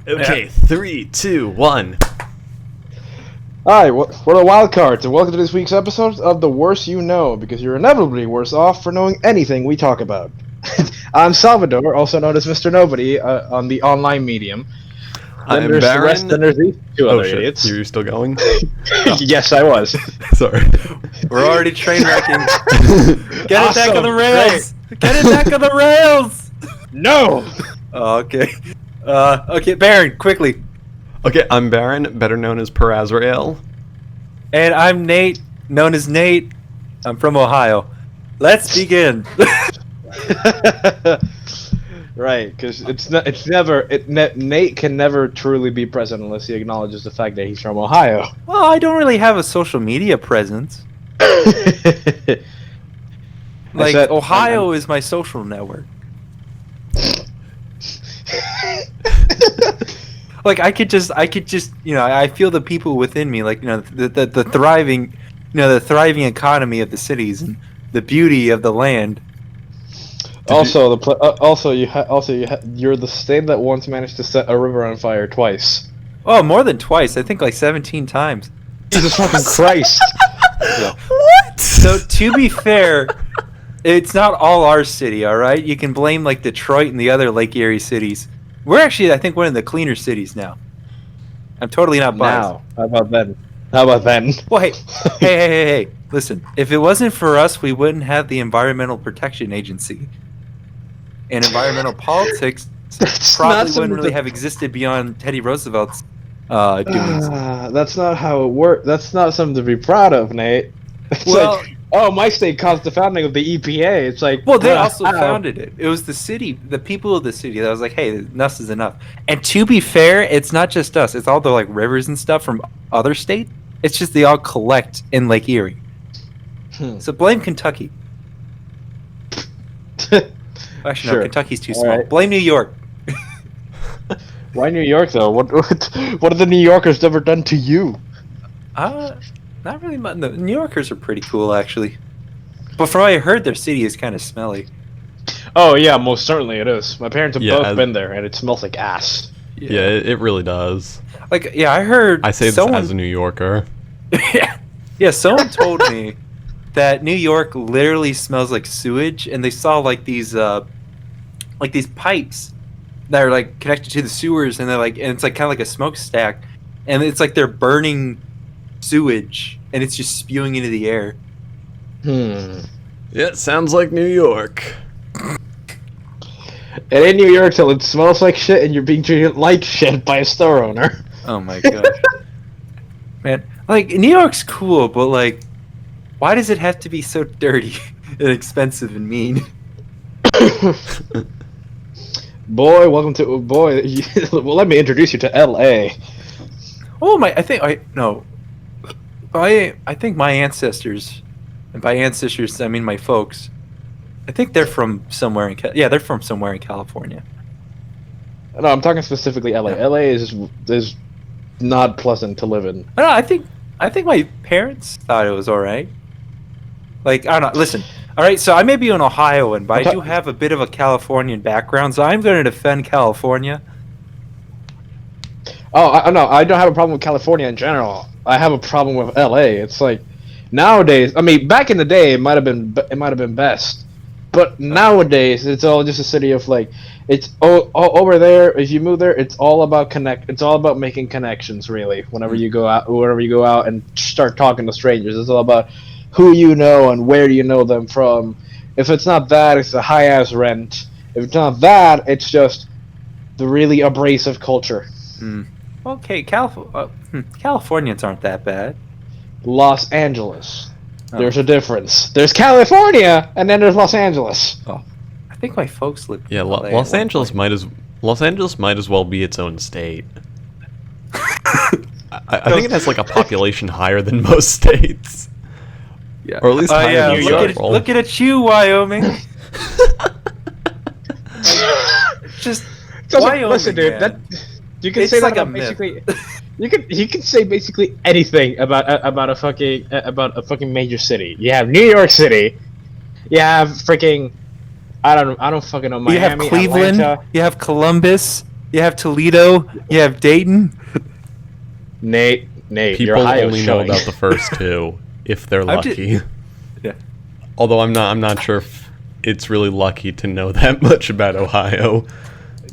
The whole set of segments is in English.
Okay, 3, 2, 1. Hi, we're the Wild Cards, and welcome to this week's episode of The Worse You Know, because you're inevitably worse off for knowing anything we talk about. I'm Salvador, also known as Mr. Nobody on the online medium. Then I'm there's Baron. the rest, then there's these two Oh other shit, idiots. you're still going? Yes, I was. Sorry. We're already train wrecking. Get it back on the Awesome, rails. Get it back on the rails. No! Oh, okay. Okay, Baron, quickly. Okay, I'm Baron, better known as Per Azrael. And I'm Nate, known as Nate. I'm from Ohio. Let's begin. Right, because Nate can never truly be president unless he acknowledges the fact that he's from Ohio. Well, I don't really have a social media presence. Like, Ohio is my social network. Like, I could just, I feel the people within me, like, the thriving, the thriving economy of the cities and the beauty of the land. You're the state that once managed to set a river on fire twice. Oh, more than twice. I think like 17 times. Jesus fucking Christ! Yeah. What? So to be fair, it's not all our city, all right? You can blame like Detroit and the other Lake Erie cities. We're actually, I think, one of the cleaner cities now. I'm totally not biased. Now, how about then? Well, hey. Listen, if it wasn't for us, we wouldn't have the Environmental Protection Agency. And environmental politics probably wouldn't really have existed beyond Teddy Roosevelt's doings. That's not how it works. That's not something to be proud of, Nate. It's Well, like, oh, my state caused the founding of the EPA. It's like, well, they also founded it. It was the city, the people of the city that was like, hey, enough is enough. And to be fair, it's not just us. It's all the like rivers and stuff from other states. It's just they all collect in Lake Erie. So blame Kentucky. Actually, Sure. no, Kentucky's too small. Right. Blame New York. Why New York though? What have the New Yorkers ever done to you? Not really much. The New Yorkers are pretty cool, actually. But from what I heard, their city is kind of smelly. Oh yeah, most certainly it is. My parents have Yeah, both been there, and it smells like ass. Yeah, it really does. Like, yeah, I heard. I say this as a New Yorker. Yeah, someone told me that New York literally smells like sewage, and they saw like these pipes that are like connected to the sewers, and they're like, and it's like kind of like a smokestack, and it's like they're burning sewage, and it's just spewing into the air. Yeah, it sounds like New York. It ain't New York till it smells like shit, and you're being treated like shit by a store owner. Oh my gosh. Man, like, New York's cool, but like, why does it have to be so dirty and expensive and mean? Boy, welcome to well, let me introduce you to L.A. Oh my! I think my ancestors, and by ancestors I mean my folks. I think they're from somewhere in they're from somewhere in California. No, I'm talking specifically L.A. L.A. is not pleasant to live in. I don't know, I think my parents thought it was all right. Like, I don't know. Listen, all right. So I may be an Ohioan, but I do have a bit of a Californian background, so I'm going to defend California. Oh, no, I don't have a problem with California in general. I have a problem with L.A. It's like nowadays. I mean, back in the day, it might have been best, but nowadays it's all just a city of like. It's over there. If you move there, it's all about It's all about making connections, really. Whenever you go out and start talking to strangers, it's all about who you know and where you know them from. If it's not that, it's a high ass rent. If it's not that, it's just the really abrasive culture. Okay, Californians aren't that bad. Los Angeles. Oh. There's a difference. There's California, and then there's Los Angeles. Oh, I think my folks live. Yeah, in LA Los Angeles might as well be its own state. I think it has like a population higher than most states. Yeah. Or at least higher Yeah. than New York. Look at you, Wyoming. Just Wyoming. Listen, dude. Man. You can It's say like that a myth. basically. You can say basically anything about a fucking major city. You have New York City. You have freaking. I don't fucking know. Miami, you have Cleveland. Atlanta. You have Columbus. You have Toledo. You have Dayton. Nate, your People Ohio's only know showing. about the first two if they're I'm ju- lucky. Yeah. Although I'm not sure if it's really lucky to know that much about Ohio.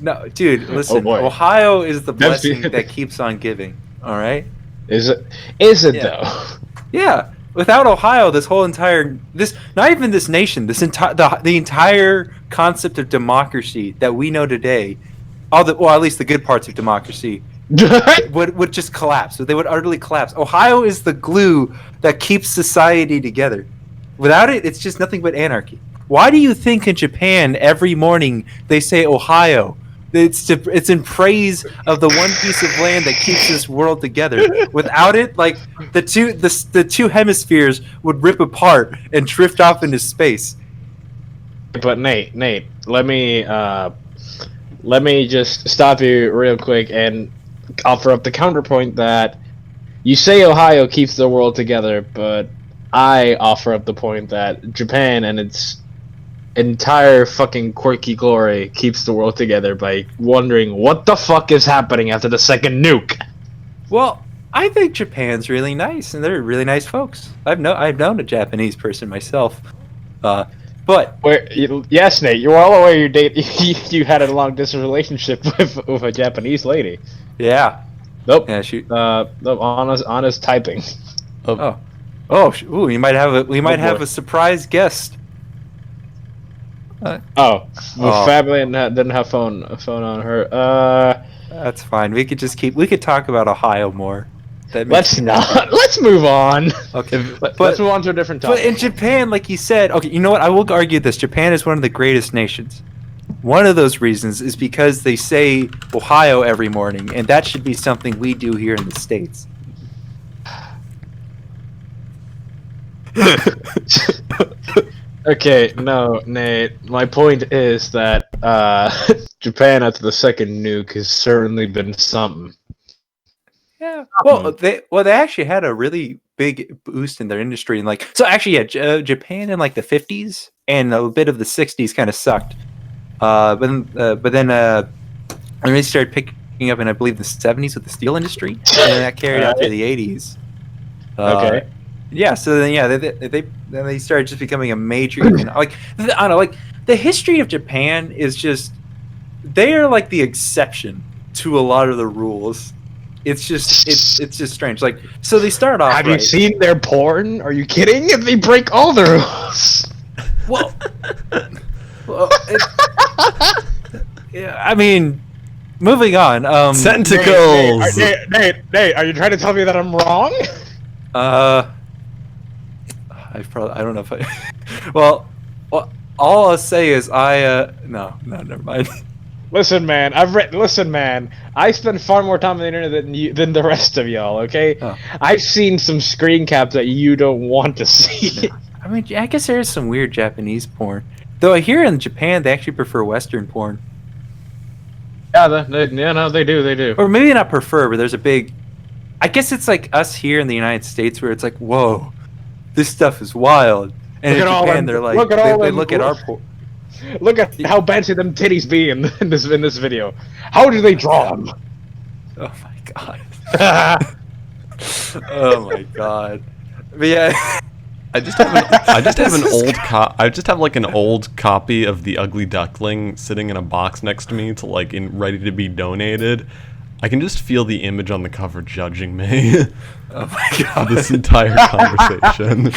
No, dude, listen. boy. Ohio is the That's blessing the- that keeps on giving. All right. Is it? Is it Yeah. though? Yeah. Without Ohio, this whole entire not even this nation, the entire concept of democracy that we know today, at least the good parts of democracy, would just collapse. They would utterly collapse. Ohio is the glue that keeps society together. Without it, it's just nothing but anarchy. Why do you think in Japan every morning they say Ohio? It's in praise of the one piece of land that keeps this world together. Without it, like the two hemispheres would rip apart and drift off into space. But Nate, let me just stop you real quick and offer up the counterpoint that you say Ohio keeps the world together, but I offer up the point that Japan and its entire fucking quirky glory keeps the world together by wondering what the fuck is happening after the second nuke. Well, I think Japan's really nice, and they're really nice folks. I've known a Japanese person myself, but Yes, Nate, you're all aware you had a long distance relationship with a Japanese lady. yeah, Nope. yeah, she. Honest typing. Ooh, we might have boy. a surprise guest. Oh, with Oh. family and didn't have phone on her. That's fine. We could talk about Ohio more. That Let's makes not. Let's move on. Okay, Let's move on to a different topic. But in Japan, like you said, okay, you know what? I will argue this. Japan is one of the greatest nations. One of those reasons is because they say Ohio every morning, and that should be something we do here in the States. Okay, no, Nate. My point is that Japan after the second nuke has certainly been something. Yeah. Well, they actually had a really big boost in their industry, and Japan in like the 50s and a bit of the 60s kind of sucked. But then when they started picking up in I believe the 70s with the steel industry, and then that carried out to the 80s. Okay. Yeah. So then they started just becoming a major. I don't know. Like the history of Japan is just they are like the exception to a lot of the rules. It's just strange. Like so they start off. Have you seen their porn? Are you kidding? If they break all the rules. Well, yeah, I mean, moving on. Tentacles! Nate, are you trying to tell me that I'm wrong? I don't know if I. Well, all I'll say is no, never mind. Listen, man. I spend far more time on the internet than the rest of y'all. Okay, Oh. I've seen some screen caps that you don't want to see. I mean, I guess there is some weird Japanese porn. Though here in Japan, they actually prefer Western porn. Yeah, they do. Or maybe not prefer, but there's a big. I guess it's like us here in the United States where it's like, whoa, this stuff is wild. And Look in at all Japan, them- they're like, look at all they them- look at our porn. Look at how fancy them titties be in this video. How do they draw them? Oh my god. Oh my god. But yeah. I just have an old copy of The Ugly Duckling sitting in a box next to me ready to be donated. I can just feel the image on the cover judging me. Oh my god. This entire conversation.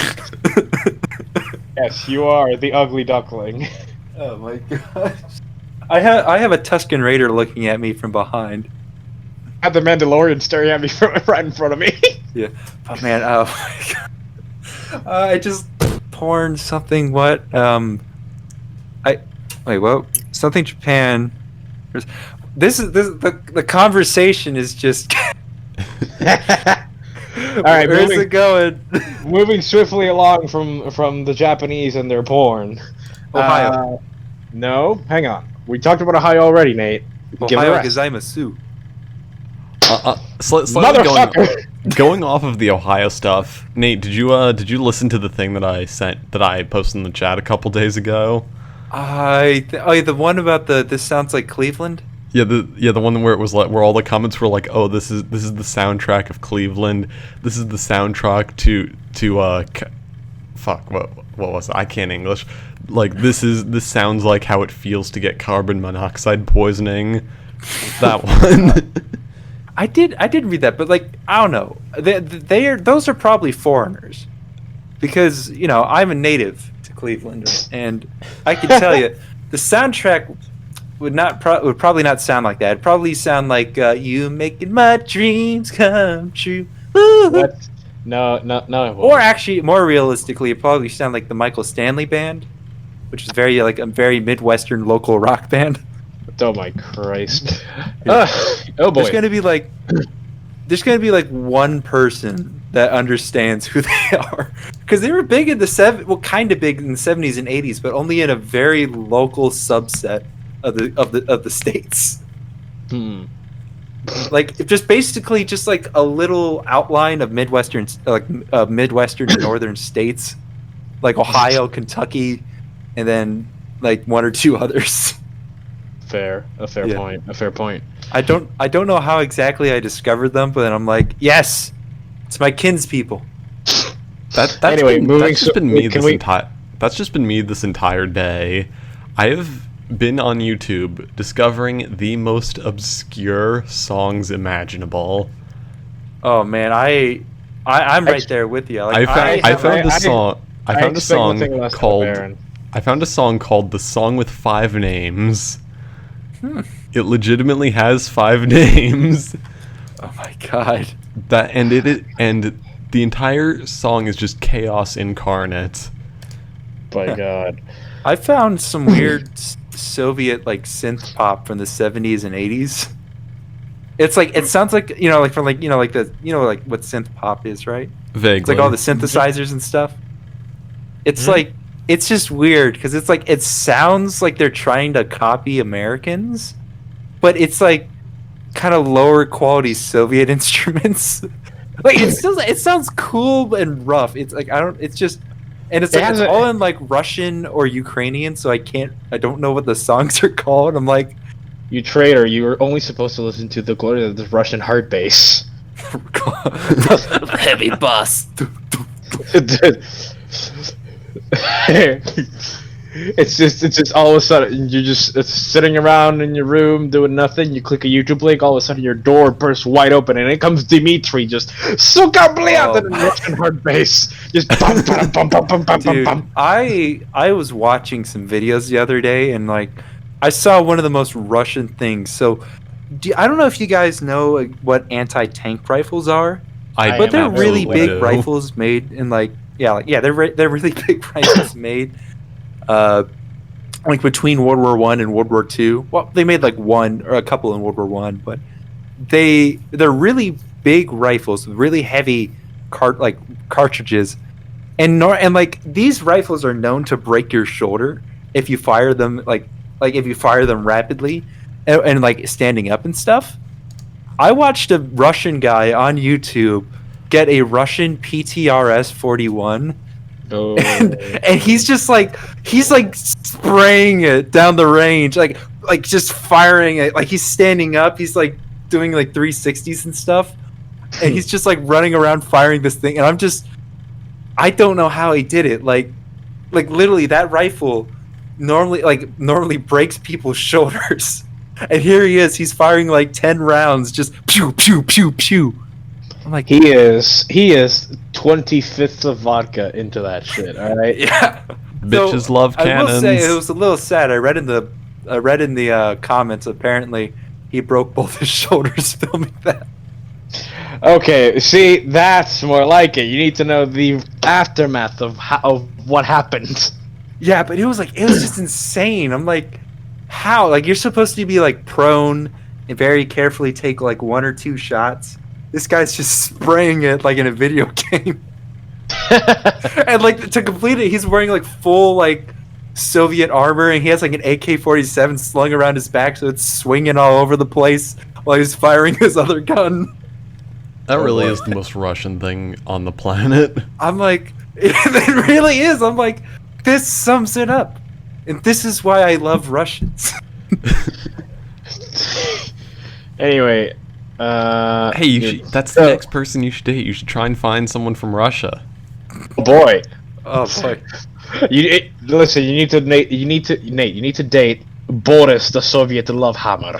Yes, you are the ugly duckling. Oh my gosh. I have a Tusken Raider looking at me from behind. Have the Mandalorian staring at me right in front of me. Yeah. Oh man, oh my god. I just porn something what? Something Japan. The conversation is just All right, where's it going? moving swiftly along from the Japanese and their porn. Ohio. No, hang on. We talked about Ohio already, Nate. Give it a Ohio rest. gozaimasu. Slightly Motherfucker! going off of the Ohio stuff. Nate, did you listen to the thing that I posted in the chat a couple days ago? The one about this sounds like Cleveland? the one where it was like where all the comments were like, oh, this is the soundtrack of Cleveland. This is the soundtrack fuck, what was it? I can't English. Like this sounds like how it feels to get carbon monoxide poisoning. That one. I did read that, but like I don't know. Those are probably foreigners, because I'm a native to Cleveland, and I can tell you the soundtrack would probably not sound like that. It'd probably sound like you making my dreams come true. Woo! What? No, it won't. Or actually, more realistically, it probably sound like the Michael Stanley Band, which is very like a very Midwestern local rock band. Oh my Christ! Oh boy! There's gonna be like one person that understands who they are, because they were big in the kind of big in the 70s and 80s, but only in a very local subset of the states. Like just basically just like a little outline of Midwestern Midwestern and northern states, like Ohio, Kentucky, and then like one or two others. A fair point. I don't know how exactly I discovered them, but then I'm like, yes, it's my kinspeople. That's just been me this entire day. I have been on YouTube discovering the most obscure songs imaginable. Oh man, I'm right there with you. Like, I found a song called "The Song with Five Names." It legitimately has 5 names. Oh my god! And the entire song is just chaos incarnate. By God, I found some weird Soviet like synth pop from the 70s and 80s. It's like it sounds like like from like like the like what synth pop is, right? Vaguely. It's like all the synthesizers and stuff. It's like it's just weird because it's like it sounds like they're trying to copy Americans, but it's like kind of lower quality Soviet instruments. Like it sounds cool and rough. It's like it's just. And it's all in like Russian or Ukrainian, so I don't know what the songs are called. I'm like, you traitor! You were only supposed to listen to the glory of the Russian hard bass. Heavy bass. It's just all of a sudden you're just sitting around in your room doing nothing. You click a YouTube link, all of a sudden your door bursts wide open, and it comes Dimitri just suka bliat in Russian hard bass, just bum bum bum bum bum bum Dude, bum. I was watching some videos the other day, and like I saw one of the most Russian things. So I don't know if you guys know what anti-tank rifles are, but they're really big rifles made in they're really big rifles made. Like between World War I and World War II. Well, they made like one or a couple in World War I, but they're really big rifles with really heavy cartridges, and like these rifles are known to break your shoulder if you fire them like if you fire them rapidly and like standing up and stuff. I watched a Russian guy on YouTube get a Russian PTRS 41. Oh. And he's spraying it down the range, like just firing it, like he's standing up, he's like doing like 360s and stuff, and he's just like running around firing this thing, and I don't know how he did it, like literally that rifle normally breaks people's shoulders, and here he is, he's firing like 10 rounds, just pew pew pew pew. I'm like, he is 25th of vodka into that shit. All right. Yeah. Bitches love cannons. I will say it was a little sad. I read in the comments. Apparently, he broke both his shoulders filming that. Okay, see, that's more like it. You need to know the aftermath of what happened. Yeah, but it was just insane. I'm like, how? Like you're supposed to be like prone and very carefully take like 1 or 2 shots. This guy's just spraying it like in a video game. And like to complete it, he's wearing like full like Soviet armor, and he has like an AK-47 slung around his back, so it's swinging all over the place while he's firing his other gun. That really is the most Russian thing on the planet. I'm like, it really is. I'm like, this sums it up. And this is why I love Russians. Anyway, Hey, that's the next person you should date. You should try and find someone from Russia. Oh boy. Oh boy. Listen. You need to Nate. You need to date Boris, the Soviet love hammer.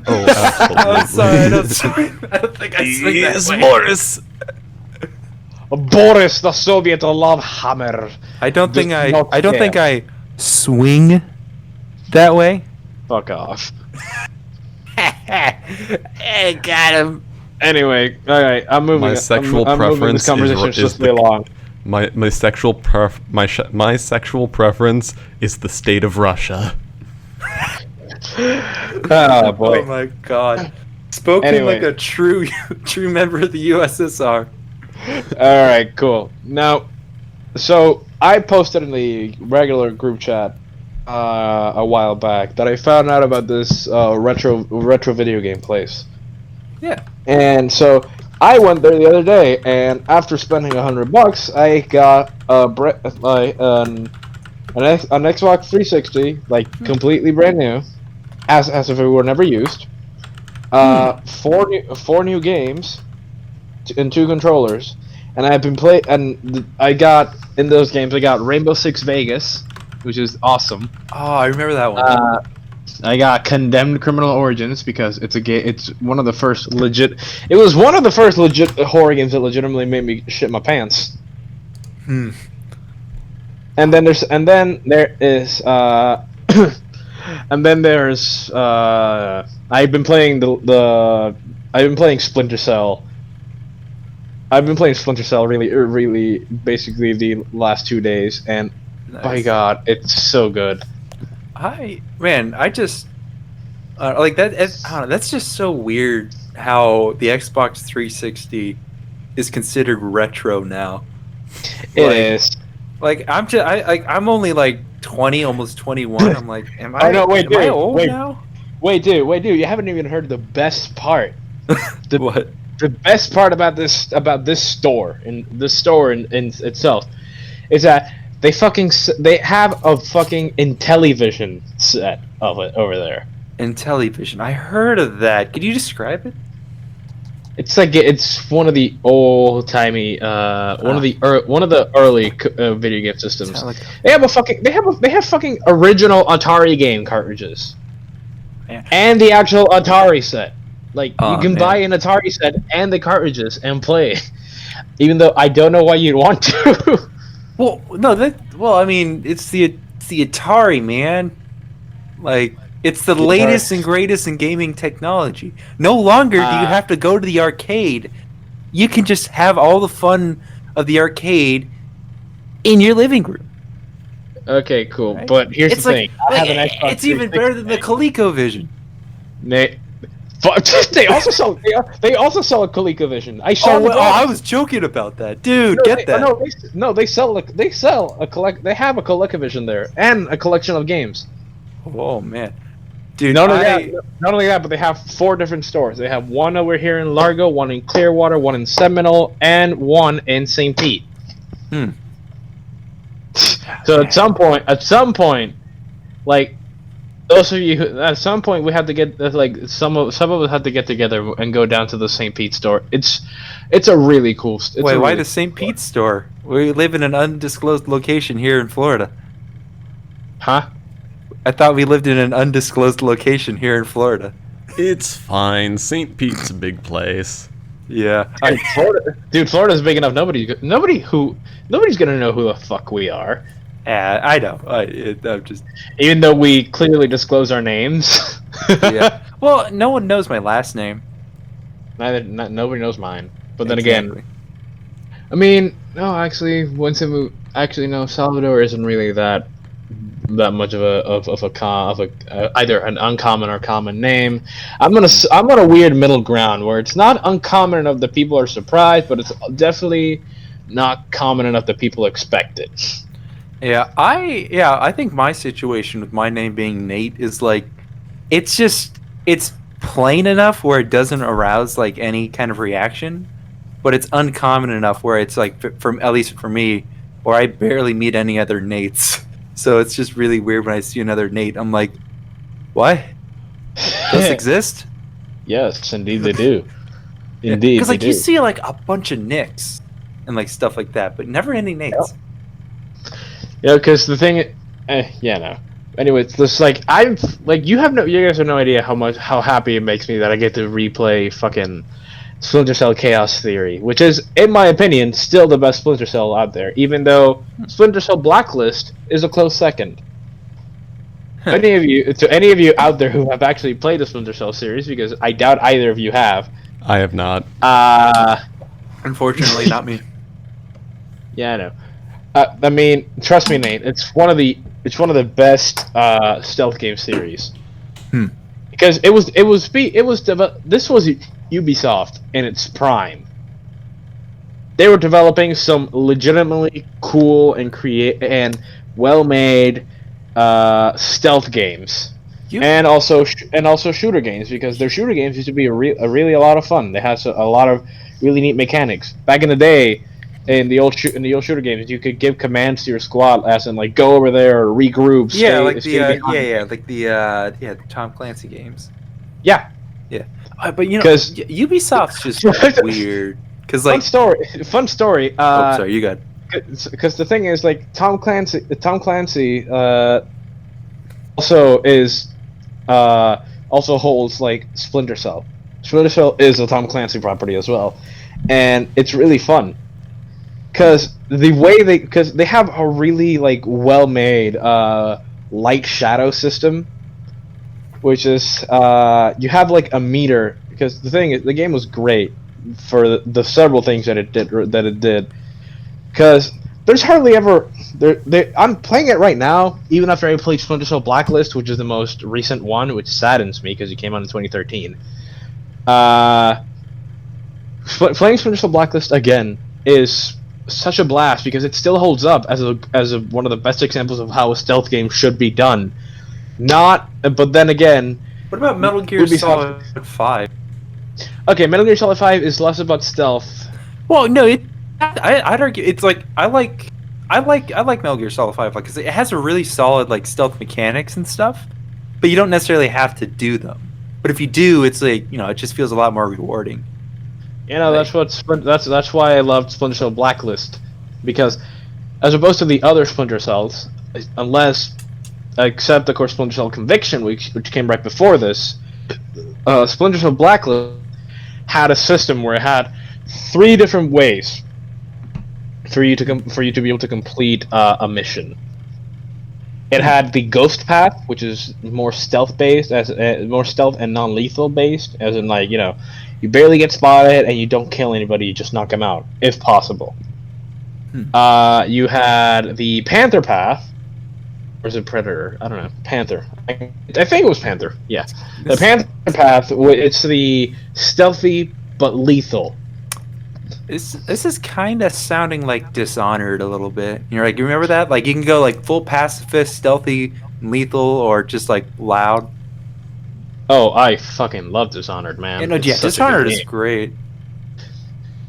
Oh, absolutely. I'm sorry. I don't think I swing that way. Boris. Boris, the Soviet love hammer. I don't think Just not I don't think scale. I swing that way. Fuck off. Hey, got him. Anyway, alright, I'm moving. My sexual I'm moving preference this conversation is swiftly the- along. My sexual my sexual preference is the state of Russia. Oh boy. Oh my god. Spoken Anyway. like a true member of the USSR. Alright, cool. Now, so I posted in the regular group chat a while back that I found out about this retro video game place. Yeah. And so I went there the other day, and after spending $100, I got an Xbox 360, like completely brand new, as if it were never used. Four new games, and 2 controllers, and I've been I got in those games. I got Rainbow Six Vegas, which is awesome. Oh, I remember that one. I got Condemned Criminal Origins because it's a game. It's one of the first legit. It was one of the first legit horror games that legitimately made me shit my pants. Hmm. And then there is and then there's I've been playing Splinter Cell. I've been playing Splinter Cell really basically the last 2 days, and my god, it's so good. I just like that. I don't know. That's just so weird how the Xbox 360 is considered retro now. It Like- is. Like I'm only like 20, almost 21. I'm like, am I? Oh, no, wait, am I dude, old wait. now? Wait, dude, you haven't even heard the best part. What? The best part about this store in itself is that they have a fucking Intellivision set of it over there. Intellivision. I heard of that. Could you describe it? It's like it's one of the old timey one of the early video game systems. They have fucking original Atari game cartridges. Man. And the actual Atari set. Like Oh, you can man. buy an Atari set and the cartridges and play. Even though I don't know why you'd want to. Well, no, I mean, it's the Atari, man. Like, it's the The latest Atari. and greatest in gaming technology. No longer do you have to go to the arcade. You can just have all the fun of the arcade in your living room. Okay, cool. Right? But here's It's the thing. I have an like, Xbox it's even better than the 360. ColecoVision. They also sell a ColecoVision. I Oh, saw well, I was joking about that, dude. Get that? They sell a They have a ColecoVision there and a collection of games. Oh man, dude. Not only that, but they have 4 different stores. They have one over here in Largo, one in Clearwater, one in Seminole, and one in St. Pete. Hmm. So at some point, like those of you, at some point we have to get like some of us have to get together and go down to the St. Pete store. It's a really cool. Wait, why the St. Pete store? We live in an undisclosed location here in Florida. Huh? I thought we lived in an undisclosed location here in Florida. It's fine. St. Pete's a big place. Yeah. Florida's big enough. Nobody's gonna know who the fuck we are. I know. I'm just. Even though we clearly disclose our names. Yeah. Well, no one knows my last name. Nobody knows mine. But then Exactly. again, I mean, no, actually, no, Salvador isn't really that much of either an uncommon or common name. I'm on a weird middle ground where it's not uncommon enough that people are surprised, but it's definitely not common enough that people expect it. Yeah, I think my situation with my name being Nate is like, it's plain enough where it doesn't arouse like any kind of reaction, but it's uncommon enough where it's like, at least for me, where I barely meet any other Nates. So it's just really weird when I see another Nate. I'm like, what? Does this exist? Yes, indeed they do. Indeed, Because they like do. you see like a bunch of nicks and like stuff like that, but never any nates. Yeah, because the thing, yeah, no. Anyway, it's just like you guys have no idea how happy it makes me that I get to replay fucking Splinter Cell Chaos Theory, which is, in my opinion, still the best Splinter Cell out there, even though Splinter Cell Blacklist is a close second. Any of you out there who have actually played the Splinter Cell series, because I doubt either of you have. I have not. Unfortunately, not me. Yeah, I know. I mean, trust me, Nate. It's one of the best stealth game series. Because this was Ubisoft in its prime. They were developing some legitimately cool and well-made stealth games, and also shooter games, because their shooter games used to be really a lot of fun. They had a lot of really neat mechanics. Back in the day, in the old shooter games, you could give commands to your squad, as in like go over there or regroup. Yeah, Stay the Tom Clancy games. Yeah. But you know, 'Cause- Ubisoft's just weird. Because like, Fun story. oh, sorry, you got. Because the thing is, like, Tom Clancy also is also holds like Splinter Cell. Splinter Cell is a Tom Clancy property as well, and it's really fun. Because they have a really like well-made light shadow system, which is you have like a meter. Because the thing is, the game was great for the several things that it did. Because there's hardly ever I'm playing it right now, even after I played Splinter Cell Blacklist, which is the most recent one, which saddens me because it came out in 2013. Playing Splinter Cell Blacklist again is such a blast because it still holds up as one of the best examples of how a stealth game should be done. But then again, What about Metal Gear Solid 5? Okay, Metal Gear Solid 5 is less about stealth. Well, no, I'd argue it's like I like Metal Gear Solid 5 because it has a really solid like stealth mechanics and stuff, but you don't necessarily have to do them. But if you do, it's like, you know, it just feels a lot more rewarding. You know, that's why I loved Splinter Cell Blacklist, because as opposed to the other Splinter Cells, except of course Splinter Cell Conviction, which came right before this, Splinter Cell Blacklist had a system where it had 3 different ways for you to be able to complete a mission. It had the ghost path, which is more stealth based, more stealth and non-lethal based, as in, like, you know, you barely get spotted and you don't kill anybody, you just knock them out if possible. You had the Panther path, or is it Predator? I don't know. Panther. I think it was Panther. Yeah, the Panther path. It's the stealthy but lethal. This is kind of sounding like Dishonored a little bit. You're like, you remember that? Like, you can go like full pacifist, stealthy, lethal, or just like loud. Oh, I fucking love Dishonored, man. You know, yeah, Dishonored is great.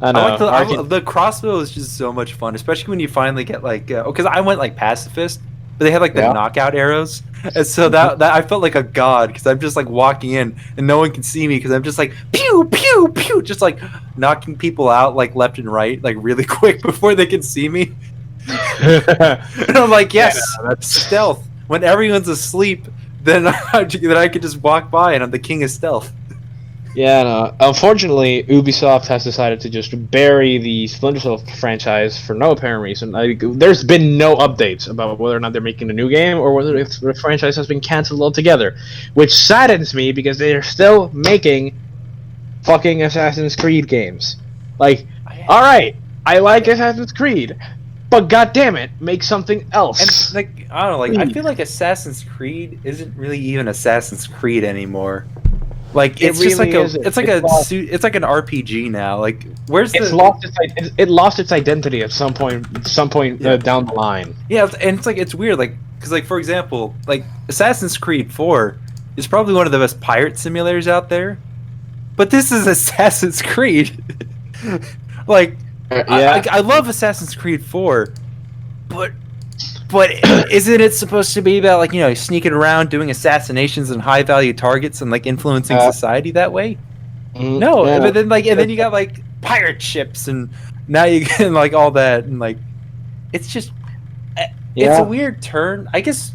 I know. I like the crossbow is just so much fun, especially when you finally get like, because I went like pacifist, but they had like the knockout arrows, and so that I felt like a god because I'm just like walking in and no one can see me because I'm just like pew pew pew, just like knocking people out like left and right like really quick before they can see me. And I'm like, yes, that's stealth. When everyone's asleep, then I could just walk by and I'm the king of stealth. Yeah, no. Unfortunately, Ubisoft has decided to just bury the Splinter Cell franchise for no apparent reason. There's been no updates about whether or not they're making a new game or whether the franchise has been cancelled altogether, which saddens me because they are still making fucking Assassin's Creed games. Like, alright, I like Assassin's Creed, but goddammit, make something else. And like, I don't know, like I feel like Assassin's Creed isn't really even Assassin's Creed anymore. Like it's just like it's like an RPG now. Like it lost its identity at some point down the line. Yeah, and it's like it's weird. Like because like for example, like Assassin's Creed 4 is probably one of the best pirate simulators out there, but this is Assassin's Creed. Like I love Assassin's Creed 4, but But isn't it supposed to be about like sneaking around, doing assassinations on high value targets, and like influencing society that way? No, yeah. but then then you got like pirate ships, and now you get like all that, and like it's just it's a weird turn. I guess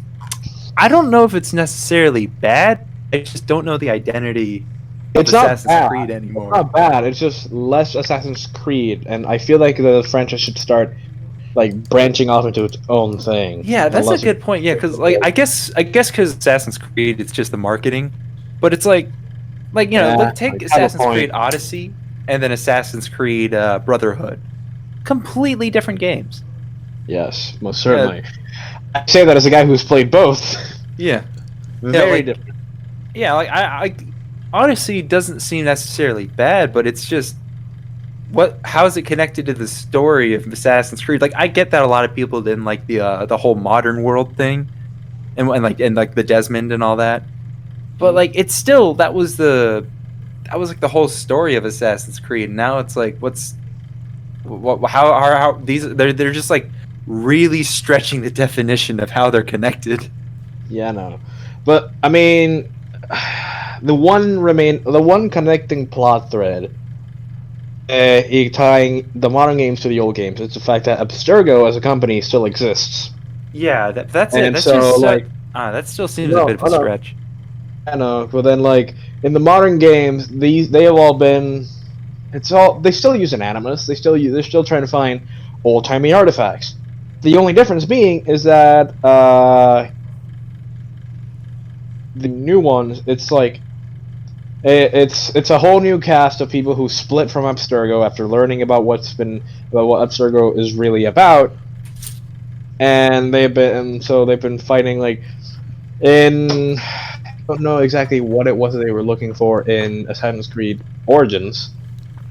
I don't know if it's necessarily bad. I just don't know the identity of It's not Assassin's bad. Creed anymore. It's not bad. It's just less Assassin's Creed, and I feel like the franchise should start like branching off into its own thing. Yeah, that's Unless a good point. Yeah, because like I guess because Assassin's Creed, it's just the marketing, but it's like Yeah, look, take I have a Assassin's point. Creed Odyssey and then Assassin's Creed Brotherhood, completely different games. Yes, most certainly. I say that as a guy who's played both. Yeah, Very like- different. yeah. Like I Odyssey doesn't seem necessarily bad, but it's just how is it connected to the story of Assassin's Creed? Like I get that a lot of people didn't like the whole modern world thing, and like the Desmond and all that, but like it's still that was like the whole story of Assassin's Creed. And now it's like how these they're just like really stretching the definition of how they're connected. Yeah, no. But I mean, the one connecting plot thread, tying the modern games to the old games, is the fact that Abstergo as a company still exists. Yeah, that's it. And That's so, just like- that still seems No, a bit of a hold on. stretch. I know, but then like in the modern games, they have all been. They still use an animus. They're still trying to find old timey artifacts. The only difference being is that the new ones, it's like it's a whole new cast of people who split from Abstergo after learning about what Abstergo is really about, and they've been fighting like in. I don't know exactly what it was that they were looking for in Assassin's Creed Origins,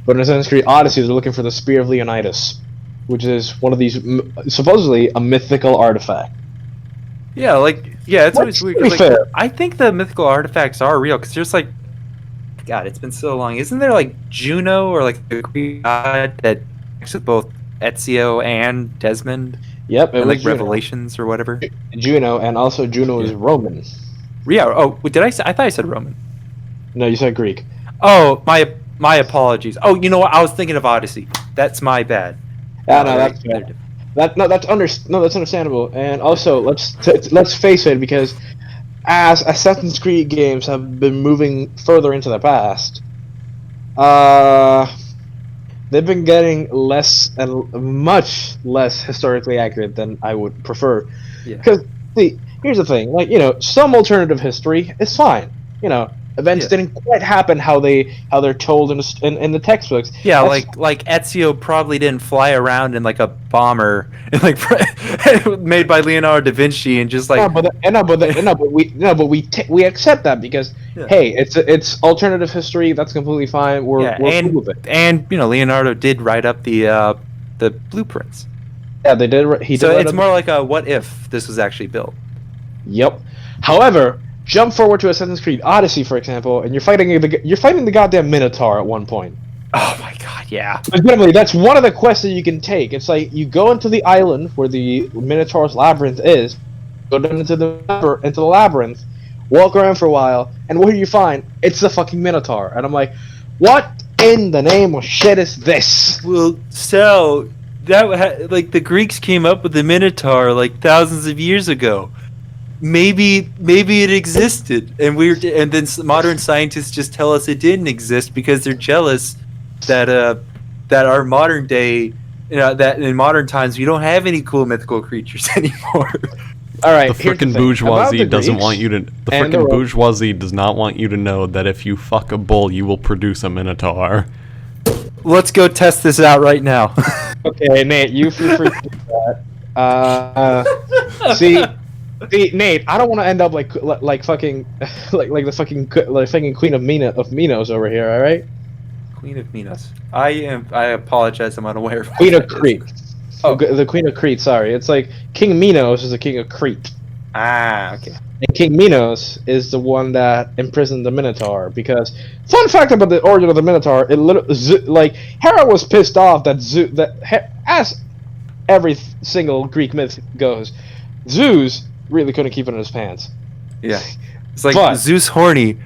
but in Assassin's Creed Odyssey, they're looking for the Spear of Leonidas, which is one of these supposedly a mythical artifact. Yeah, it's always weird. 'Cause, To be fair. I think the mythical artifacts are real because there's like, God, it's been so long. Isn't there like Juno or like the Greek god that mixes with both Ezio and Desmond Yep, it and was like Revelations or whatever? Juno, and also Juno is Roman. Yeah. Oh, did I say? I thought I said Roman. No, you said Greek. Oh, my apologies. Oh, you know what? I was thinking of Odyssey. That's my bad. Yeah, no, Alright, that's they're fair. That's understandable. And also, let's face it, because as Assassin's Creed games have been moving further into the past, they've been getting less and much less historically accurate than I would prefer. Yeah. Because here's the thing, like some alternative history is fine. Events Yeah. didn't quite happen how they're told in the textbooks. Yeah, That's- like Ezio probably didn't fly around in like a bomber, like made by Leonardo da Vinci, and just like we accept that because Yeah. hey, it's alternative history. That's completely fine. We're and cool with it. and Leonardo did write up the blueprints, Yeah, they did. He so did. it's more like a what if this was actually built. Yep. However, jump forward to Assassin's Creed Odyssey, for example, and you're fighting the goddamn Minotaur at one point. Oh my god, yeah. Legitimately, that's one of the quests that you can take. It's like you go into the island where the Minotaur's labyrinth is, go down into the labyrinth, walk around for a while, and what do you find? It's the fucking Minotaur. And I'm like, what in the name of shit is this? Well, so that like the Greeks came up with the Minotaur like thousands of years ago. Maybe it existed, and then modern scientists just tell us it didn't exist because they're jealous that our modern day, that in modern times we don't have any cool mythical creatures anymore. All right, The here's frickin' thing. About bourgeoisie the doesn't Greeks want you to. The and the frickin' Ro- bourgeoisie does not want you to know that if you fuck a bull, you will produce a minotaur. Let's go test this out right now. Okay, Nate, you feel free to do that. See, Nate, I don't want to end up like fucking like the fucking Queen of Minos over here. All right, Queen of Minos. I apologize. I'm unaware. Of Queen what of that is. Crete. Oh, the Queen of Crete. Sorry, it's like King Minos is the king of Crete, Ah, okay. and King Minos is the one that imprisoned the Minotaur. Because fun fact about the origin of the Minotaur, like Hera was pissed off that as every single Greek myth goes, Zeus really couldn't keep it in his pants. Yeah. It's like But- Zeus horny,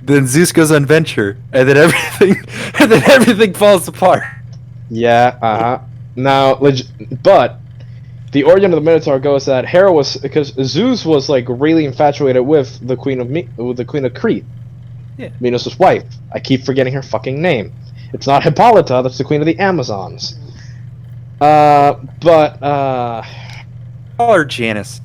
then Zeus goes on venture, and then everything falls apart. Yeah, Now, but the origin of the Minotaur goes that Hera was because Zeus was like really infatuated with the queen of Crete. Yeah. Minos' wife. I keep forgetting her fucking name. It's not Hippolyta. That's the queen of the Amazons. Or Janice.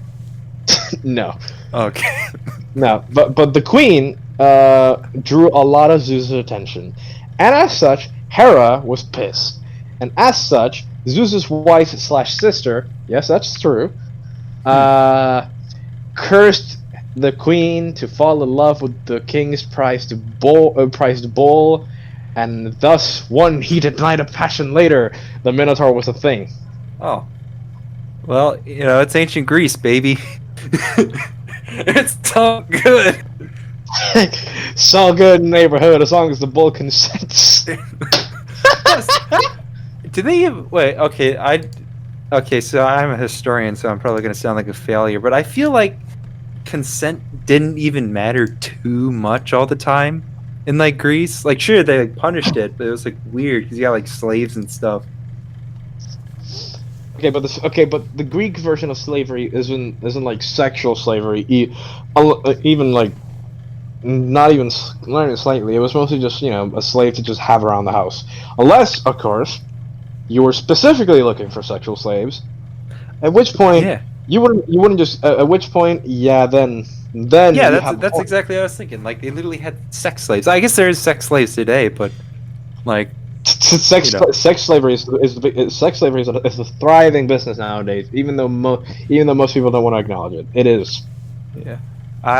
No, Okay. no. But the queen drew a lot of Zeus' attention, and as such, Hera was pissed, and as such, Zeus' wife / sister, yes, that's true, cursed the queen to fall in love with the king's prized bull, and thus, one heated night of passion later, the Minotaur was a thing. Oh. Well, it's ancient Greece, baby. It's so good. It's all good in the neighborhood as long as the bull consents. Do they even wait? Okay, so I'm a historian, so I'm probably gonna sound like a failure, but I feel like consent didn't even matter too much all the time in like Greece. Like, sure, they like punished it, but it was like weird because you got like slaves and stuff. Okay, but the Greek version of slavery isn't like sexual slavery, even like not even slightly. It was mostly just a slave to just have around the house, unless of course you were specifically looking for sexual slaves. At which point Yeah, you wouldn't just at which point then yeah, you that's exactly what I was thinking. Like, they literally had sex slaves. I guess there is sex slaves today, but like. sex slavery is a thriving business nowadays. Even though most people don't want to acknowledge it, it is. Yeah.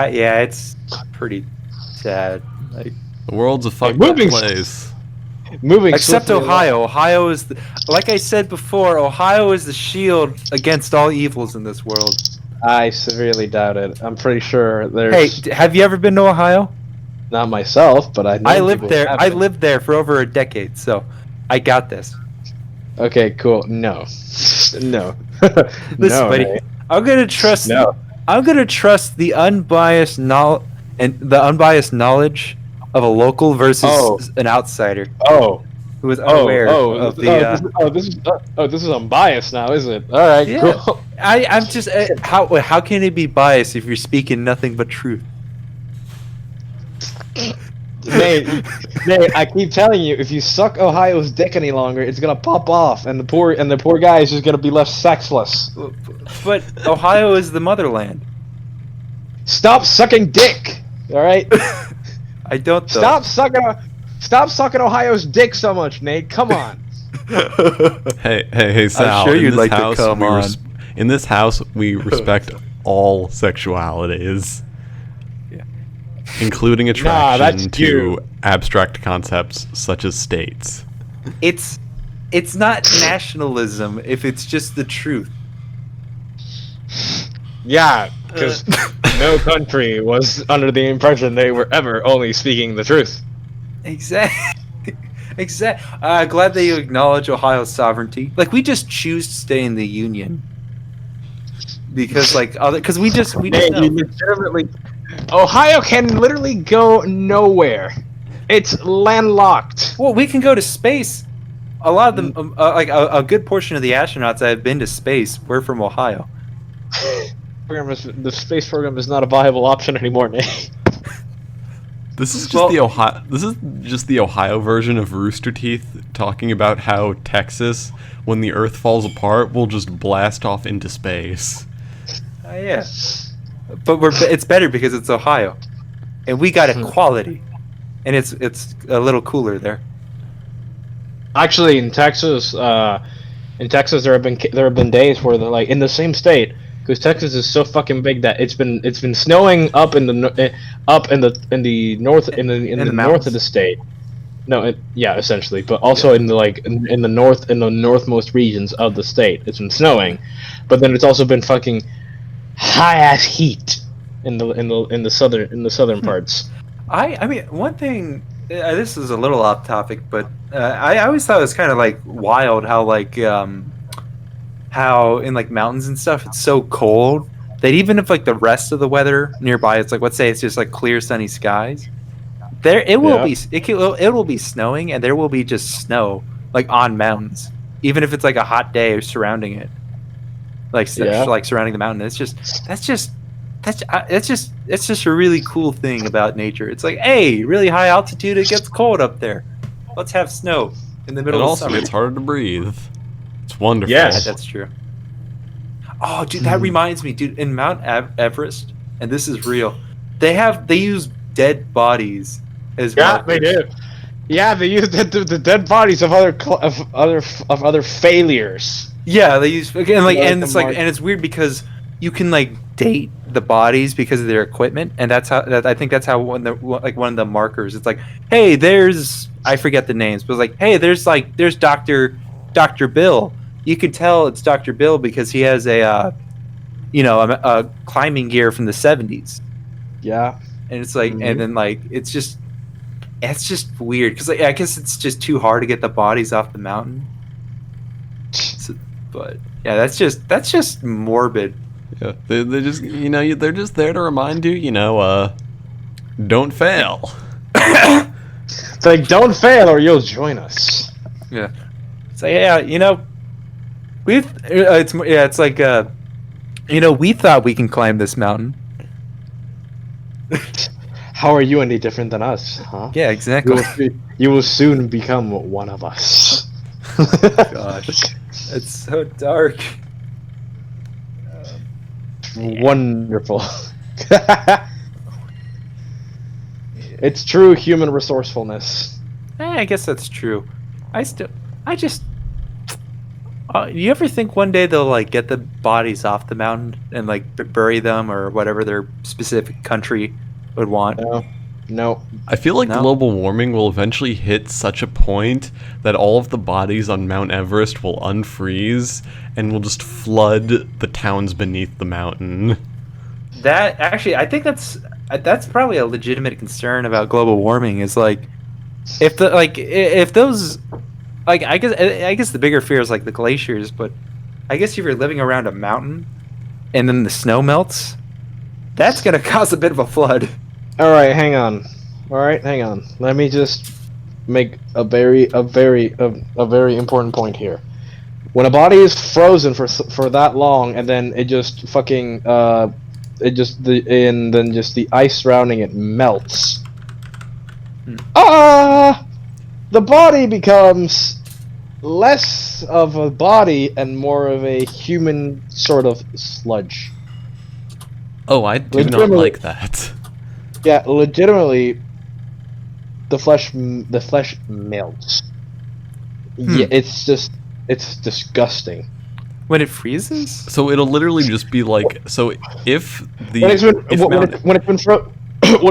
Yeah, it's pretty sad. Like, The world's a fucked Hey, up moving- place. Moving except swiftly Ohio. Ohio is, like I said before, Ohio is the shield against all evils in this world. I severely doubt it. I'm pretty sure there's Hey, have you ever been to Ohio? not myself, but I know I lived people there. have I been. lived there for over a decade, so I got this. Okay, cool. No, no, Listen, no, buddy, Nate. I'm gonna trust. No. I'm gonna trust the unbiased knowledge of a local versus Oh. an outsider Oh, who is unaware of the. this is unbiased now, is it? All right, Yeah. cool. I'm just how can it be biased if you're speaking nothing but truth? Nate, I keep telling you, if you suck Ohio's dick any longer, it's gonna pop off, and the poor guy is just gonna be left sexless. But Ohio is the motherland. Stop sucking dick. All right. I don't. Though. Stop sucking Ohio's dick so much, Nate. Come on. Hey, Sal. sure in you'd this like to house, come we on. in this house, we respect all sexualities, including attraction that's to you. abstract concepts such as states. It's not nationalism if it's just the truth. Yeah, because no country was under the impression they were ever only speaking the truth. Exactly. Glad that you acknowledge Ohio's sovereignty. Like, we just choose to stay in the union because we just Nate, know. you legitimately. Ohio can literally go nowhere. It's landlocked. Well, we can go to space. A lot of them, like a good portion of the astronauts that have been to space, were from Ohio. The space program is not a viable option anymore, Nate. This is just Well- the Ohio. This is just the Ohio version of Rooster Teeth talking about how Texas, when the Earth falls apart, will just blast off into space. Yeah, but it's better because it's Ohio, and we got equality, and it's a little cooler there. Actually, in Texas, there have been days where they're like in the same state, because Texas is so fucking big that it's been snowing up in the north in the north mountains? of the state. No, yeah, essentially, but also in the northmost regions of the state, it's been snowing, but then it's also been fucking high ass heat in the southern parts. I mean, one thing. This is a little off topic, but I always thought it was kind of like wild how how in like mountains and stuff it's so cold, that even if like the rest of the weather nearby, it's like let's say it's just like clear sunny skies, there it will be it will be snowing and there will be just snow like on mountains, even if it's like a hot day surrounding it, like surrounding the mountain. It's just a really cool thing about nature. It's like, hey, really high altitude, it gets cold up there. Let's have snow in the middle And of also, summer. it's hard to breathe. It's wonderful. Yes. That's true. Oh, dude, that reminds me, dude. In Mount Everest, and this is real, they use dead bodies as markers. they do. Yeah, they use the dead bodies of other failures. Yeah, they use again like, Yeah, and the it's like, mark- and it's weird because you can like date the bodies because of their equipment, and that's how I think that's how one of the markers. It's like, hey, there's I forget the names, but it's like, hey, there's Doctor Bill. You could tell it's Dr. Bill because he has a climbing gear from the 70s. Yeah. And it's like, and then like, it's just weird because like, I guess it's just too hard to get the bodies off the mountain. But yeah, that's just morbid. Yeah, they just they're just there to remind you, don't fail. It's like, don't fail or you'll join us. Yeah. So yeah, it's like we thought we can climb this mountain. How are you any different than us, huh? Yeah, exactly. You will soon become one of us. Gosh, it's so dark. Wonderful. It's true human resourcefulness. I guess that's true. You ever think one day they'll like get the bodies off the mountain and like bury them or whatever their specific country would want? No. I feel like No? global warming will eventually hit such a point that all of the bodies on Mount Everest will unfreeze and will just flood the towns beneath the mountain. That actually, I think that's probably a legitimate concern about global warming. Is like if those like I guess the bigger fear is like the glaciers, but I guess if you're living around a mountain and then the snow melts, that's gonna cause a bit of a flood. All right, hang on. Let me just make a very important point here. When a body is frozen for that long, and then it just fucking then just the ice surrounding it melts. The body becomes less of a body and more of a human sort of sludge. Oh, I do not Legitimately- like that. Yeah, legitimately, the flesh melts. Yeah, it's disgusting. When it freezes? So it'll literally just be like, so if the When it's been if Mount- when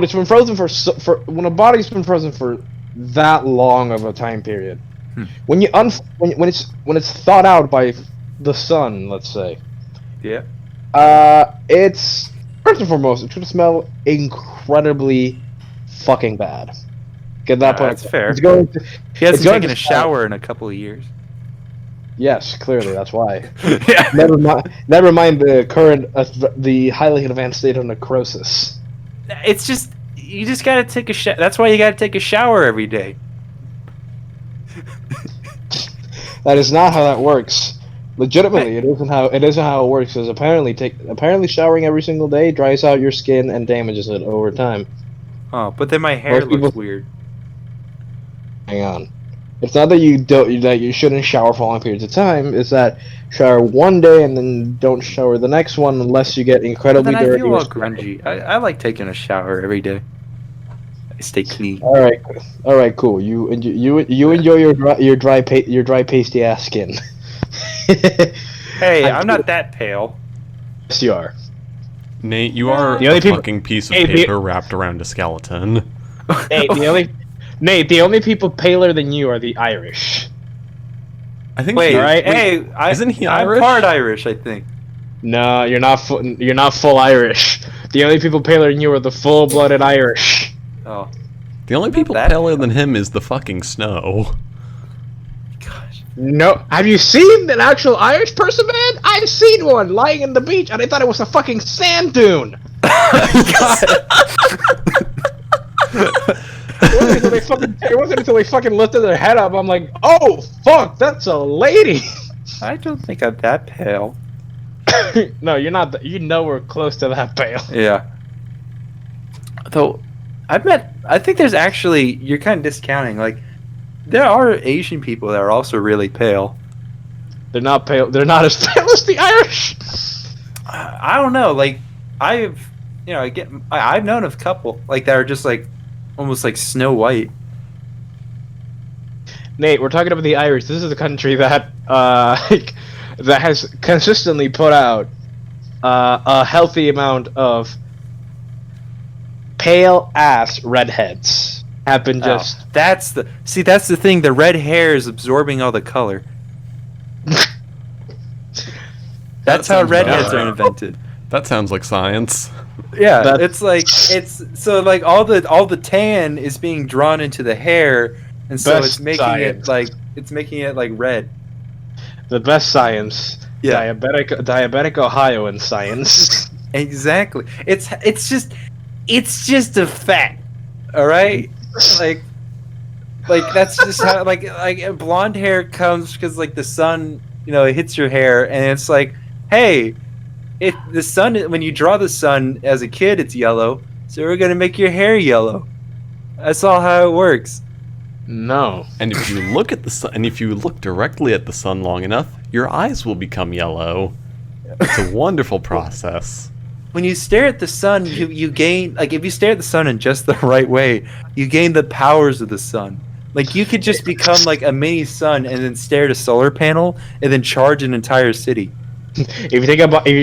it's been frozen for when a body's been frozen for that long of a time period, when it's thawed out by the sun, let's say, Yeah. it's first and foremost it's gonna smell incredibly fucking bad. Get that point? That's fair. It's going to, He hasn't it's going taken to a shower in a couple of years. Yes, clearly that's why. Yeah. Never mind the current, the highly advanced state of necrosis. It's just you just gotta take a shower. That's why you gotta take a shower every day. That is not how that works. Legitimately, it isn't how it works. Because apparently showering every single day dries out your skin and damages it over time. Oh, but then my hair Most people- looks weird. Hang on. It's not that you shouldn't shower for long periods of time. It's that shower one day and then don't shower the next one unless you get But incredibly then I dirty. feel all grungy. I like taking a shower every day. I stay clean. All right, cool. You enjoy your dry pasty ass skin. Hey, I'm not that pale. Yes, you are. Nate, you are The only a people- fucking piece of Hey, paper wrapped around a skeleton. Nate, the only people paler than you are the Irish. I think. Wait, Alright. hey, Isn't he I'm Irish? part Irish, I think. No, you're not. You're not full Irish. The only people paler than you are the full-blooded Irish. Oh, The only people that paler pale. than him is the fucking snow. gosh. No, have you seen an actual Irish person, man? I I've seen one lying in the beach, and I thought it was a fucking sand dune. It wasn't until they fucking lifted their head up. I'm like, oh fuck, that's a lady. I don't think I'm that pale. No, you're not. You know we're close to that pale. Yeah. Though, I think there's actually, you're kind of discounting, like, there are Asian people that are also really pale. They're not pale. They're not as pale as the Irish. I don't know, like, I've known of a couple, like, that are just, like, almost like Snow White. Nate, we're talking about the Irish. This is a country that that has consistently put out a healthy amount of pale ass redheads. Have been just That's the thing, the red hair is absorbing all the color. That's how sounds redheads about are invented. That sounds like science. Yeah, That's- it's so like all the tan is being drawn into the hair, and so Best it's making science. it like red. the best science. Yeah. Diabetic Ohioan science. Exactly. It's just a fact. All right. Like that's just how like blonde hair comes because like the sun, it hits your hair, and it's like, hey, the sun, when you draw the sun as a kid, it's yellow, so we're gonna make your hair yellow. That's all how it works. No. And if you look at the sun, and if you look directly at the sun long enough, your eyes will become yellow. It's a wonderful process. When you stare at the sun, you gain, like, if you stare at the sun in just the right way, you gain the powers of the sun. Like, you could just become like a mini sun and then stare at a solar panel and then charge an entire city. If you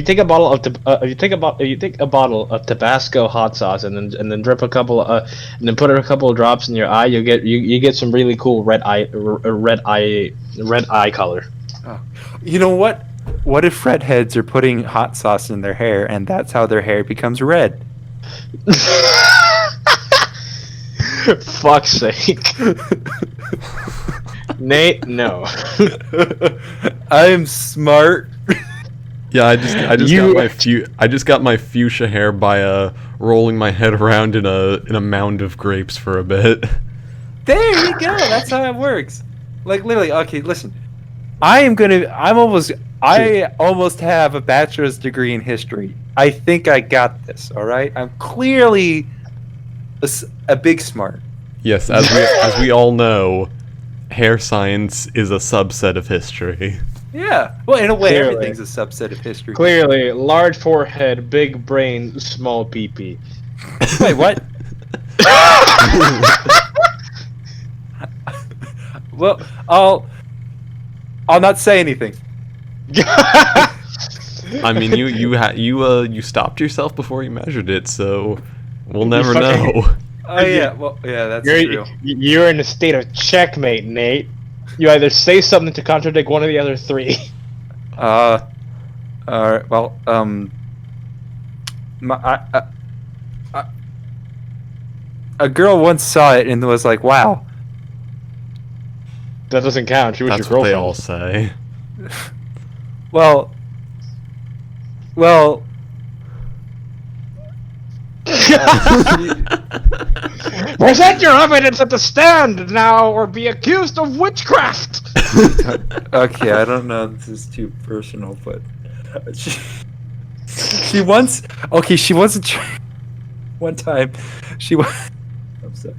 take a bottle of Tabasco hot sauce and then drip a couple and then put a couple of drops in your eye, you get some really cool red eye color. You know what? What if redheads are putting hot sauce in their hair and that's how their hair becomes red? Fuck's sake. Nate, no. I'm smart. Yeah, I just got my fuchsia hair by rolling my head around in a mound of grapes for a bit. There you go. That's how it works. Like, literally, okay, listen. I almost have a bachelor's degree in history. I think I got this, all right? I'm clearly a big smart. Yes, as we all know, hair science is a subset of history. Yeah. Well, in a way, Clearly. everything's a subset of history. Clearly, large forehead, big brain, small pee-pee. Wait, what? Well, I'll not say anything. I mean, you stopped yourself before you measured it, so we'll never fucking- know. Oh yeah, well yeah, that's true. You're in a state of checkmate, Nate. You either say something to contradict one of the other three. Well, a girl once saw it and was like, "Wow." That doesn't count. She was That's your what they girlfriend. all say. Well, present your evidence at the stand now, or be accused of witchcraft. okay, I don't know. This is too personal, but she once. Okay, she wasn't. One time, she was. I'm sorry.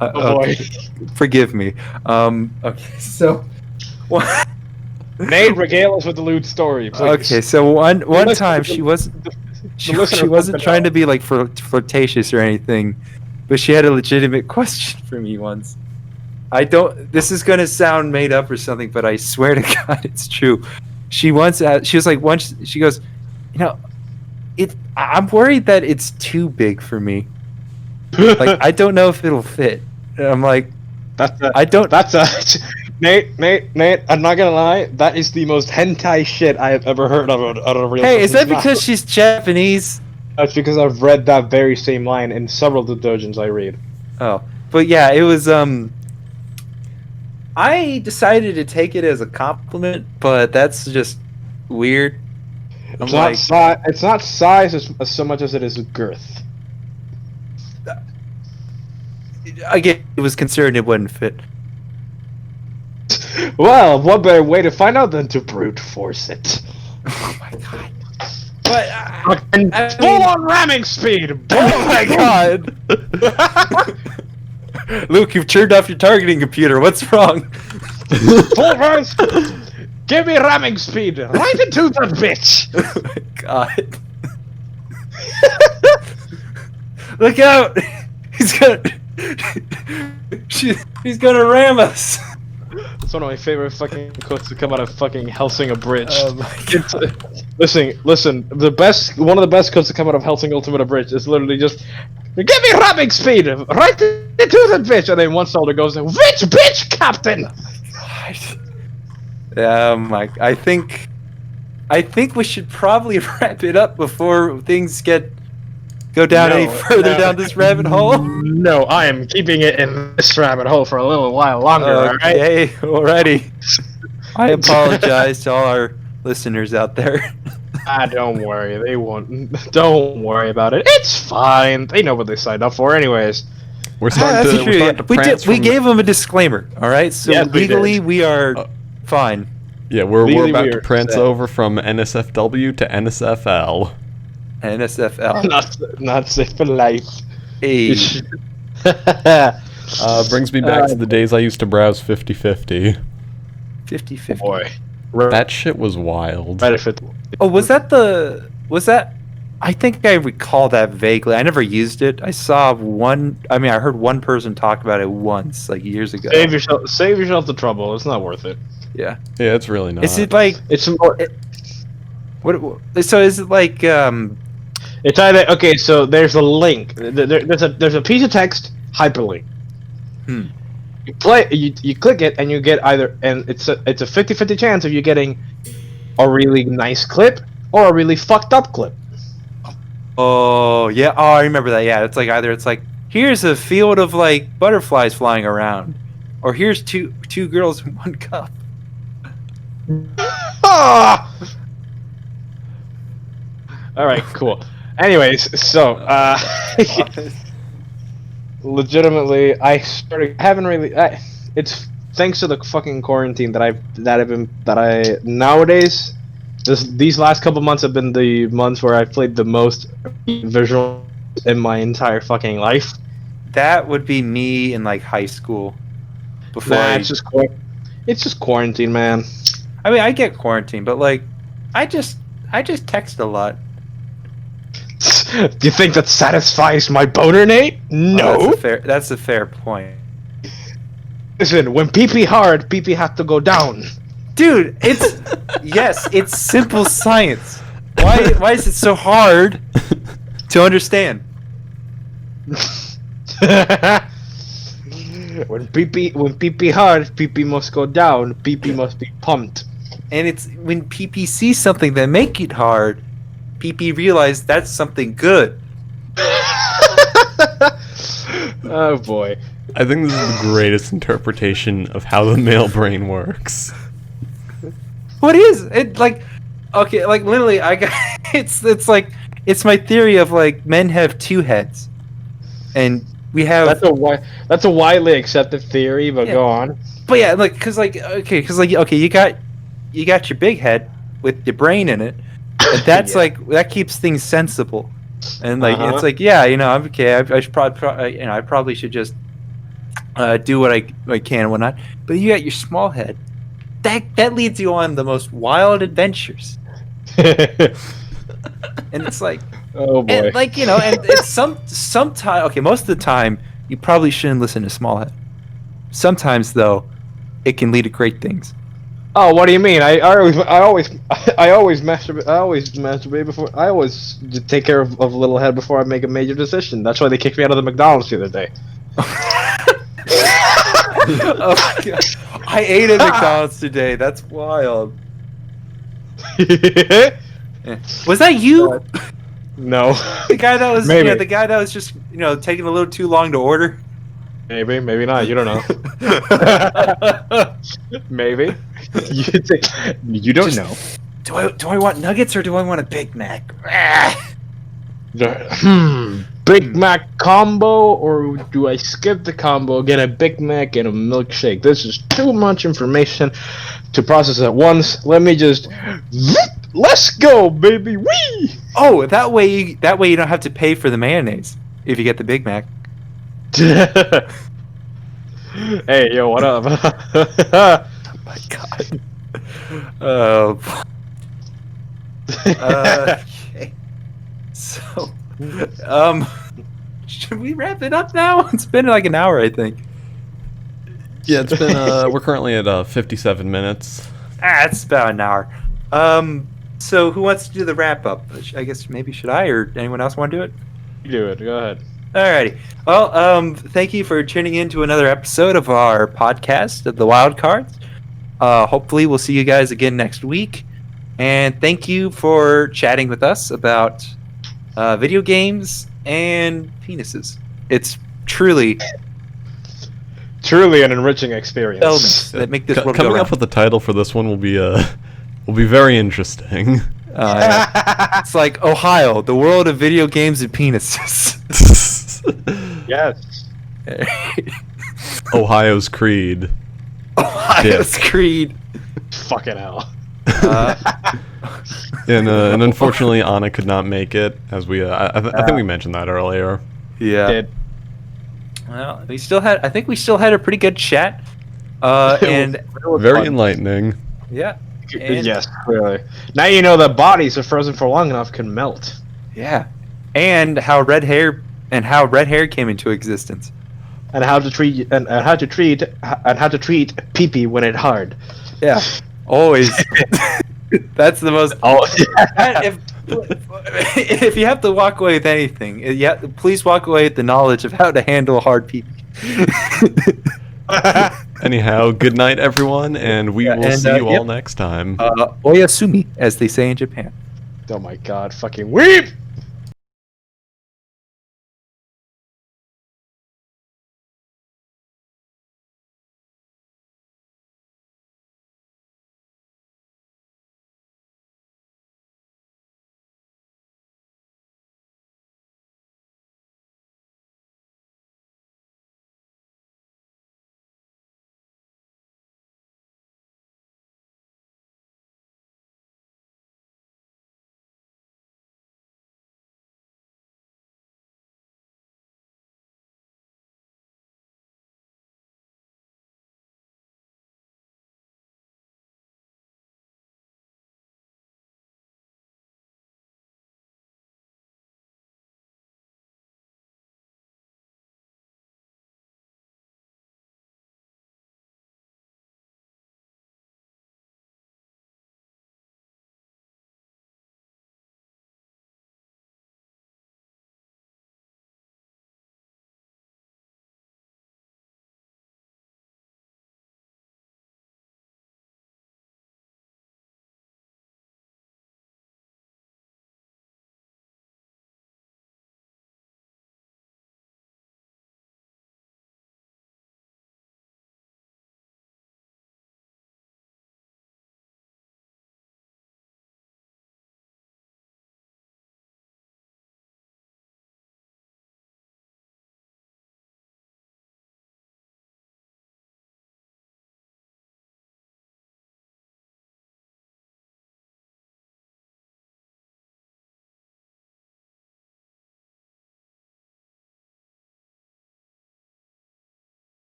Oh boy. Forgive me. Okay, so. Nate, regale us with the lewd story, please. Okay, so one Listen, time the- she wasn't. the She listener wasn't wants to trying know. to be like flirtatious or anything, but she had a legitimate question for me once. This is gonna sound made up or something, but I swear to God, it's true. She once she was like once she goes, I'm worried that it's too big for me. Like I don't know if it'll fit. And I'm like, That's a, I don't. That's a Nate. I'm not gonna lie. That is the most hentai shit I have ever heard of out of a real. Hey, is that person's because mouth. she's Japanese? That's because I've read that very same line in several of the dojins I read. Oh, but yeah, it was. I decided to take it as a compliment, but that's just weird. I'm like, It's not size as so much as it is girth. again, it was concerned it wouldn't fit. Well, what better way to find out than to brute force it? Oh my god! But Full on ramming speed. oh my god! Luke, you've turned off your targeting computer. What's wrong? Full rise. Give me ramming speed. Right into the bitch. Oh my god! Look out! He's gonna. He's gonna ram us. It's one of my favorite fucking quotes to come out of fucking Helsing Bridge. Oh my god! Listen. One of the best quotes to come out of Helsing Ultimate Bridge is literally just, "Give me ramming speed, right into the bitch," and then one soldier goes, "Which bitch, Captain?" My! I think we should probably wrap it up before things go down any further down this rabbit hole. No, I am keeping it in this rabbit hole for a little while longer. Alright. Okay, alrighty. I apologize to all our listeners out there. Don't worry, they won't. Don't worry about it. It's fine. They know what they signed up for, anyways. We're starting to prance We from- gave them a disclaimer. All right, so Yes, we legally did. we are fine. Yeah, we're Legally, about we to are prance set. over from NSFW to NSFL. NSFL. Not safe for life. Hey. Brings me back to the days I used to browse 50/50. 50-50. Boy, That shit was wild. right if it. Oh, was that? I think I recall that vaguely. I never used it. I saw one. I mean, I heard one person talk about it once, like years ago. Save yourself the trouble. It's not worth it. Yeah. Yeah, it's really not. Is it like It's more. what? So is it like It's either okay. So there's a link. There's a piece of text hyperlink. Hmm. You click it and you get either, and it's a 50-50 chance of you getting a really nice clip or a really fucked up clip. Oh yeah. Oh, I remember that. Yeah, it's like either it's like here's a field of like butterflies flying around, or here's two girls in one cup. Ah! All right, cool. Anyways, so legitimately, it's thanks to the fucking quarantine that nowadays. These last couple months have been the months where I've played the most visual in my entire fucking life. That would be me in like high school. Before Nah, it's just quarantine, man. I mean, I get quarantine, but like, I just text a lot. Do you think that satisfies my boner, Nate? No. That's a fair point, Listen, when pee hard, pee have to go down. dude. It's yes, it's simple science. Why is it so hard to understand? When pee hard, pee must go down. Pee must be pumped. And it's when PP sees something that make it hard, PP realize that's something good. Oh boy. I think this is the greatest interpretation of how the male brain works. What is it like? Okay, like literally, I got it's like it's my theory of like men have two heads, and we have. That's a widely accepted theory, but Yeah. go on. But yeah, like you got your big head with your brain in it, and that's Yeah. like that keeps things sensible, and like Uh-huh. it's like yeah, you know, I'm okay. I should probably I probably should just do what I can and whatnot. But you got your small head. That leads you on the most wild adventures, and it's like, Oh boy. and like you know, and it's sometimes okay. Most of the time, you probably shouldn't listen to Smallhead. Sometimes though, it can lead to great things. Oh, what do you mean? I always masturbate before. I always take care of little head before I make a major decision. That's why they kicked me out of the McDonald's the other day. Oh my god! I ate at McDonald's today. That's wild. Yeah. Was that you? No. The guy that was Maybe. the guy that was just taking a little too long to order. Maybe, maybe not. You don't know. Maybe. You don't know. Do I want nuggets or do I want a Big Mac? Big Mac combo, or do I skip the combo, get a Big Mac and a milkshake? This is too much information to process at once. Let me just... Let's go, baby! Wee! Oh, that way you don't have to pay for the mayonnaise if you get the Big Mac. Hey, yo, what up? Oh my god. Oh. Okay. So, should we wrap it up now? It's been like an hour, I think. Yeah, it's been. We're currently at 57 minutes. It's about an hour. So who wants to do the wrap up? I guess maybe should I or anyone else want to do it? You do it. Go ahead. Alrighty. Well, thank you for tuning in to another episode of our podcast of the Wild Cards. Hopefully, we'll see you guys again next week. And thank you for chatting with us about video games and penises. It's truly an enriching experience. elements that make this world go Coming round. up with the title for this one will be very interesting. Yeah. It's like Ohio, the world of video games and penises. Yes. Ohio's Creed. Ohio's Creed. Fucking hell. And unfortunately, Anna could not make it, as we I think we mentioned that earlier. Yeah. Did. Well, I think we still had a pretty good chat. And Very enlightening. yeah. And, Yes, clearly. Now you know that bodies, if frozen for long enough, can melt. Yeah. And how red hair came into existence. And how to treat pee-pee when it's hard. Yeah. Always. That's the most. Oh, If you have to walk away with anything, please walk away with the knowledge of how to handle hard pee-pee. Anyhow, good night, everyone, and we will see you all yep. next time. Oyasumi, as they say in Japan. oh my god, fucking weep!